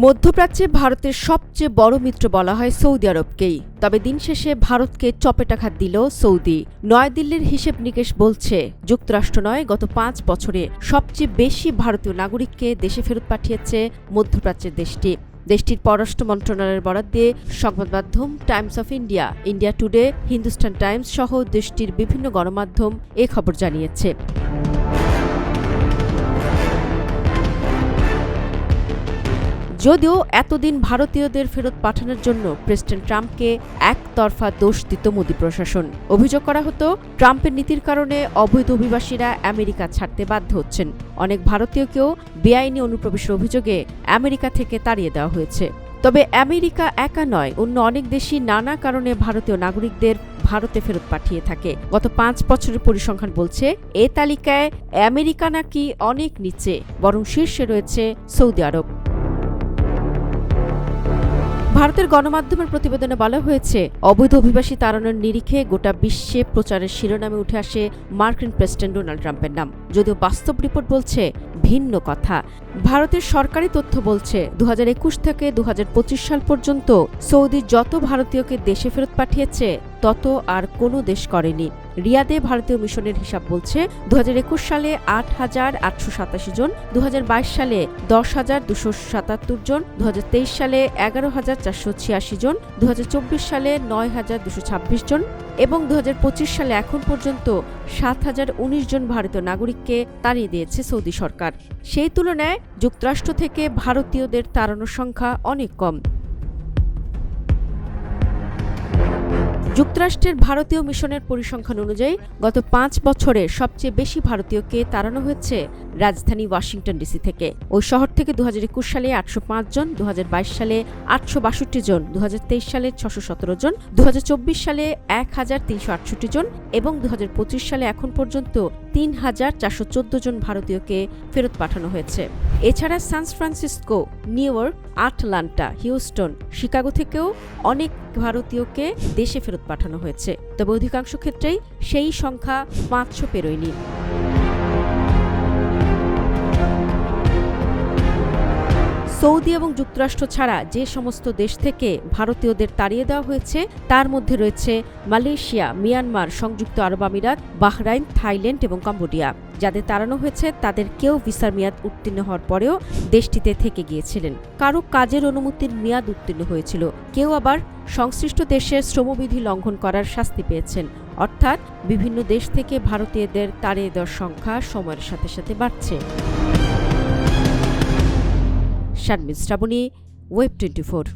মধ্যপ্রাচ্যে ভারতের সবচেয়ে বড় মিত্র বলা হয় সৌদি আরবকেই। তবে দিন শেষে ভারতকে চপেটাঘাত দিল সৌদি। নয়াদিল্লির হিসেব নিকেশ বলছে, যুক্তরাষ্ট্র নয়, গত ৫ বছরে সবচেয়ে বেশি ভারতীয় নাগরিককে দেশে ফেরত পাঠিয়েছে মধ্যপ্রাচ্যের দেশটি। দেশটির পররাষ্ট্র মন্ত্রণালয়ের বরাত দিয়ে সংবাদ মাধ্যম Times of India, India today, Hindustan Times সহ দেশটির বিভিন্ন গণমাধ্যম এ খবর জানিয়েছে। যদিও এতদিন ভারতীয়দের ফেরত পাঠানোর জন্য প্রেসিডেন্ট ট্রাম্পকে একতরফা দোষ দিত মোদি প্রশাসন। অভিযোগ করা হতো, ট্রাম্পের নীতির কারণে অবৈধ অভিবাসীরা আমেরিকা ছাড়তে বাধ্য হচ্ছেন। অনেক ভারতীয়কেও বেআইনি অনুপ্রবেশের অভিযোগে আমেরিকা থেকে তাড়িয়ে দেওয়া হয়েছে। তবে আমেরিকা একা নয়, অন্য অনেক দেশই নানা কারণে ভারতীয় নাগরিকদের ভারতে ফেরত পাঠিয়ে থাকে। গত ৫ বছরের পরিসংখ্যান বলছে, এ তালিকায় আমেরিকা নাকি অনেক নিচে, বরং শীর্ষে রয়েছে সৌদি আরব। ভারতের গণমাধ্যমের প্রতিবেদনে বলা হয়েছে, অবৈধ অভিবাসী তাড়ানোর নিরিখে গোটা বিশ্বে প্রচারের শিরোনামে উঠে আসে মার্কিন প্রেসিডেন্ট ডোনাল্ড ট্রাম্পের নাম। যদিও বাস্তব রিপোর্ট বলছে ভিন্ন কথা। ভারতের সরকারি তথ্য বলছে, ২০২১ থেকে ২০২৫ সাল পর্যন্ত সৌদি যত ভারতীয়কে দেশে ফেরত পাঠিয়েছে তত আর কোনো দেশ করেনি। রিয়াদে ভারতীয় মিশনের হিসাব বলছে, ২০২১ সালে ৮,৮৮৭ জন, ২০২২ সালে ১০,২৭৭ জন, ২০২৩ সালে ১১,৪৮৬ জন, ২০২৪ সালে ৯,২২৬ জন এবং ২০২৫ সালে এখন পর্যন্ত ৭,০১৯ জন ভারতীয় নাগরিককে তাড়িয়ে দিয়েছে সৌদি সরকার। সেই তুলনায় যুক্তরাষ্ট্র থেকে ভারতীয়দের তাড়ানোর সংখ্যা অনেক কম। যুক্তরাষ্ট্রের ভারতীয় মিশনের পরিসংখ্যান অনুযায়ী গত ৫ বছরে সবচেয়ে বেশি ভারতীয়কে তাড়ানো হয়েছে রাজধানী ওয়াশিংটন ডিসি থেকে। ওই শহর থেকে ২০২১ সালে ৮০৫ জন, ২০২২ সালে ৮৬২ জন, ২০২৩ সালে ৬১৭ জন, ২০২৪ সালে ১,৩৬৮ জন এবং ২০২৫ সালে এখন পর্যন্ত ৩,৪১৪ জন ভারতীয়কে ফেরত পাঠানো হয়েছে। এছাড়া San Francisco, New York, Atlanta, Houston, Chicago থেকেও অনেক ভারতীয়কে দেশে ফেরত পাঠানো হয়েছে। তবে অধিকাংশ ক্ষেত্রেই সেই সংখ্যা ৫০০ পেরোয়নি। সৌদি এবং যুক্তরাষ্ট্র ছাড়া যে সমস্ত দেশ থেকে ভারতীয়দের তাড়িয়ে দেওয়া হয়েছে তার মধ্যে রয়েছে মালয়েশিয়া, মিয়ানমার, সংযুক্ত আরব আমিরাত, বাহরাইন, থাইল্যান্ড এবং কম্বোডিয়া। যাদের তাড়ানো হয়েছে তাদের কেউ ভিসার মেয়াদ উত্তীর্ণ হওয়ার পরেও দেশটিতে থেকে গিয়েছিলেন, কারো কাজের অনুমতির মেয়াদ উত্তীর্ণ হয়েছিল, কেউ আবার সংশ্লিষ্ট দেশের শ্রমবিধি লঙ্ঘন করার শাস্তি পেয়েছেন। অর্থাৎ বিভিন্ন দেশ থেকে ভারতীয়দের তাড়িয়ে দেওয়ার সংখ্যা সময়ের সাথে সাথে বাড়ছে। শারমিন শ্রাবণী, ওয়েব 24।